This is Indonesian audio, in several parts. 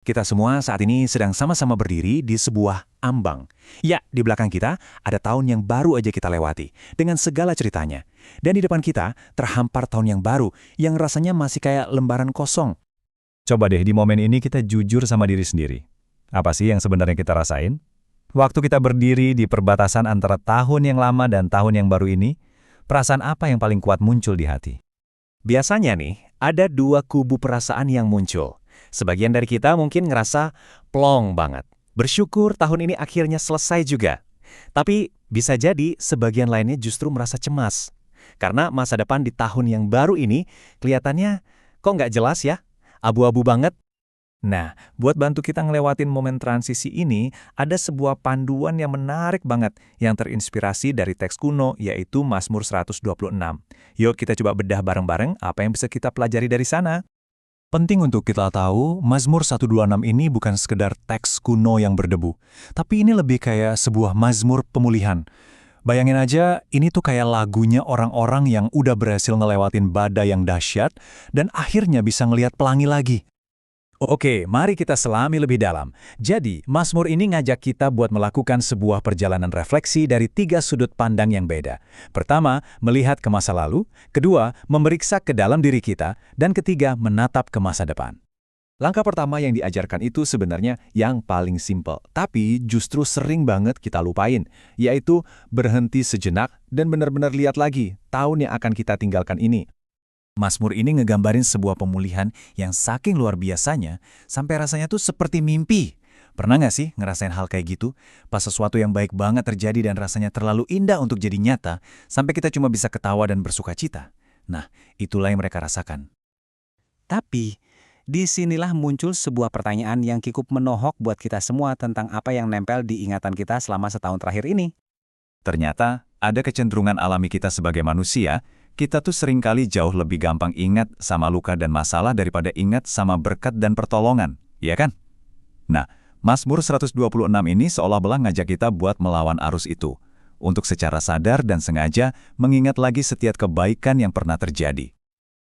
Kita semua saat ini sedang sama-sama berdiri di sebuah ambang. Ya, di belakang kita ada tahun yang baru aja kita lewati, dengan segala ceritanya. Dan di depan kita terhampar tahun yang baru, yang rasanya masih kayak lembaran kosong. Coba deh di momen ini kita jujur sama diri sendiri. Apa sih yang sebenarnya kita rasain? Waktu kita berdiri di perbatasan antara tahun yang lama dan tahun yang baru ini, perasaan apa yang paling kuat muncul di hati? Biasanya nih, ada dua kubu perasaan yang muncul. Sebagian dari kita mungkin ngerasa plong banget. Bersyukur tahun ini akhirnya selesai juga. Tapi bisa jadi sebagian lainnya justru merasa cemas. Karena masa depan di tahun yang baru ini kelihatannya kok nggak jelas ya? Abu-abu banget. Nah, buat bantu kita ngelewatin momen transisi ini, ada sebuah panduan yang menarik banget yang terinspirasi dari teks kuno, yaitu Mazmur 126. Yuk kita coba bedah bareng-bareng apa yang bisa kita pelajari dari sana. Penting untuk kita tahu, Mazmur 126 ini bukan sekedar teks kuno yang berdebu, tapi ini lebih kayak sebuah mazmur pemulihan. Bayangin aja, ini tuh kayak lagunya orang-orang yang udah berhasil ngelewatin badai yang dahsyat dan akhirnya bisa ngelihat pelangi lagi. Oke, mari kita selami lebih dalam. Jadi, Mazmur ini ngajak kita buat melakukan sebuah perjalanan refleksi dari 3 sudut pandang yang beda. Pertama, melihat ke masa lalu. Kedua, memeriksa ke dalam diri kita. Dan ketiga, menatap ke masa depan. Langkah pertama yang diajarkan itu sebenarnya yang paling simpel, tapi justru sering banget kita lupain, yaitu berhenti sejenak dan benar-benar lihat lagi tahun yang akan kita tinggalkan ini. Mazmur ini ngegambarin sebuah pemulihan yang saking luar biasanya, sampai rasanya tuh seperti mimpi. Pernah nggak sih ngerasain hal kayak gitu? Pas sesuatu yang baik banget terjadi dan rasanya terlalu indah untuk jadi nyata, sampai kita cuma bisa ketawa dan bersuka cita. Nah, itulah yang mereka rasakan. Tapi, disinilah muncul sebuah pertanyaan yang cukup menohok buat kita semua tentang apa yang nempel di ingatan kita selama setahun terakhir ini. Ternyata, ada kecenderungan alami kita sebagai manusia. Kita tuh seringkali jauh lebih gampang ingat sama luka dan masalah daripada ingat sama berkat dan pertolongan, ya kan? Nah, Mazmur 126 ini seolah-olah ngajak kita buat melawan arus itu, untuk secara sadar dan sengaja mengingat lagi setiap kebaikan yang pernah terjadi.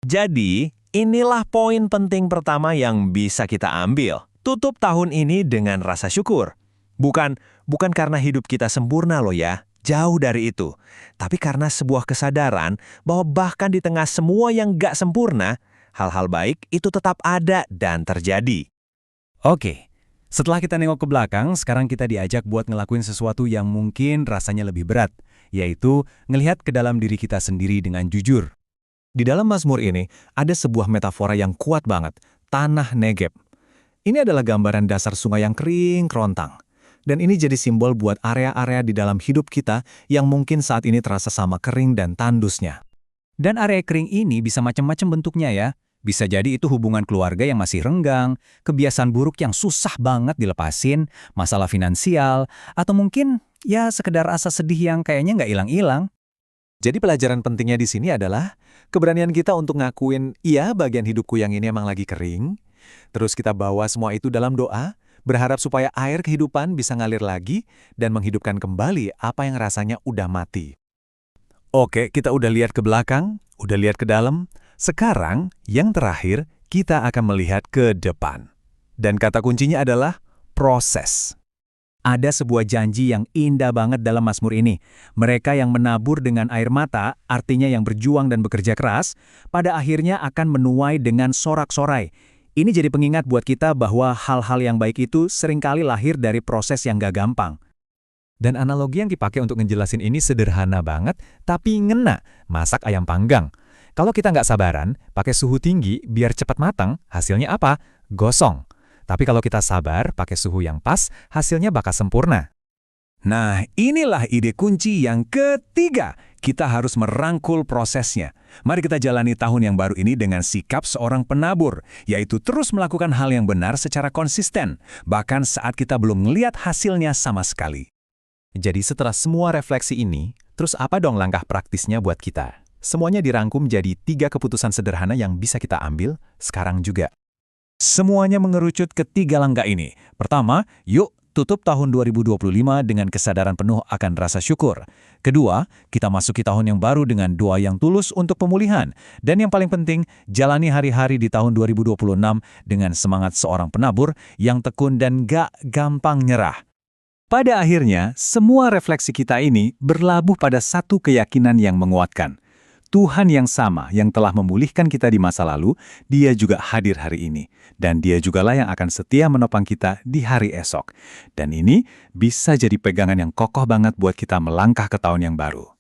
Jadi, inilah poin penting pertama yang bisa kita ambil. Tutup tahun ini dengan rasa syukur. Bukan karena hidup kita sempurna loh ya. Jauh dari itu, tapi karena sebuah kesadaran bahwa bahkan di tengah semua yang gak sempurna, hal-hal baik itu tetap ada dan terjadi. Oke, setelah kita nengok ke belakang, sekarang kita diajak buat ngelakuin sesuatu yang mungkin rasanya lebih berat, yaitu ngelihat ke dalam diri kita sendiri dengan jujur. Di dalam Mazmur ini, ada sebuah metafora yang kuat banget, tanah Negeb. Ini adalah gambaran dasar sungai yang kering kerontang. Dan ini jadi simbol buat area-area di dalam hidup kita yang mungkin saat ini terasa sama kering dan tandusnya. Dan area kering ini bisa macam-macam bentuknya ya. Bisa jadi itu hubungan keluarga yang masih renggang, kebiasaan buruk yang susah banget dilepasin, masalah finansial, atau mungkin ya sekedar rasa sedih yang kayaknya nggak hilang-hilang. Jadi pelajaran pentingnya di sini adalah keberanian kita untuk ngakuin, iya bagian hidupku yang ini emang lagi kering. Terus kita bawa semua itu dalam doa, berharap supaya air kehidupan bisa ngalir lagi dan menghidupkan kembali apa yang rasanya udah mati. Oke, kita udah lihat ke belakang, udah lihat ke dalam. Sekarang, yang terakhir, kita akan melihat ke depan. Dan kata kuncinya adalah proses. Ada sebuah janji yang indah banget dalam Mazmur ini. Mereka yang menabur dengan air mata, artinya yang berjuang dan bekerja keras, pada akhirnya akan menuai dengan sorak-sorai. Ini jadi pengingat buat kita bahwa hal-hal yang baik itu seringkali lahir dari proses yang gak gampang. Dan analogi yang dipakai untuk ngejelasin ini sederhana banget, tapi ngena, masak ayam panggang. Kalau kita nggak sabaran, pakai suhu tinggi biar cepat matang, hasilnya apa? Gosong. Tapi kalau kita sabar, pakai suhu yang pas, hasilnya bakal sempurna. Nah, inilah ide kunci yang ketiga. Kita harus merangkul prosesnya. Mari kita jalani tahun yang baru ini dengan sikap seorang penabur, yaitu terus melakukan hal yang benar secara konsisten, bahkan saat kita belum melihat hasilnya sama sekali. Jadi setelah semua refleksi ini, terus apa dong langkah praktisnya buat kita? Semuanya dirangkum jadi 3 keputusan sederhana yang bisa kita ambil sekarang juga. Semuanya mengerucut ke 3 langkah ini. Pertama, yuk tutup tahun 2025 dengan kesadaran penuh akan rasa syukur. Kedua, kita masuki tahun yang baru dengan doa yang tulus untuk pemulihan. Dan yang paling penting, jalani hari-hari di tahun 2026 dengan semangat seorang penabur yang tekun dan gak gampang nyerah. Pada akhirnya, semua refleksi kita ini berlabuh pada satu keyakinan yang menguatkan. Tuhan yang sama yang telah memulihkan kita di masa lalu, Dia juga hadir hari ini. Dan Dia jugalah yang akan setia menopang kita di hari esok. Dan ini bisa jadi pegangan yang kokoh banget buat kita melangkah ke tahun yang baru.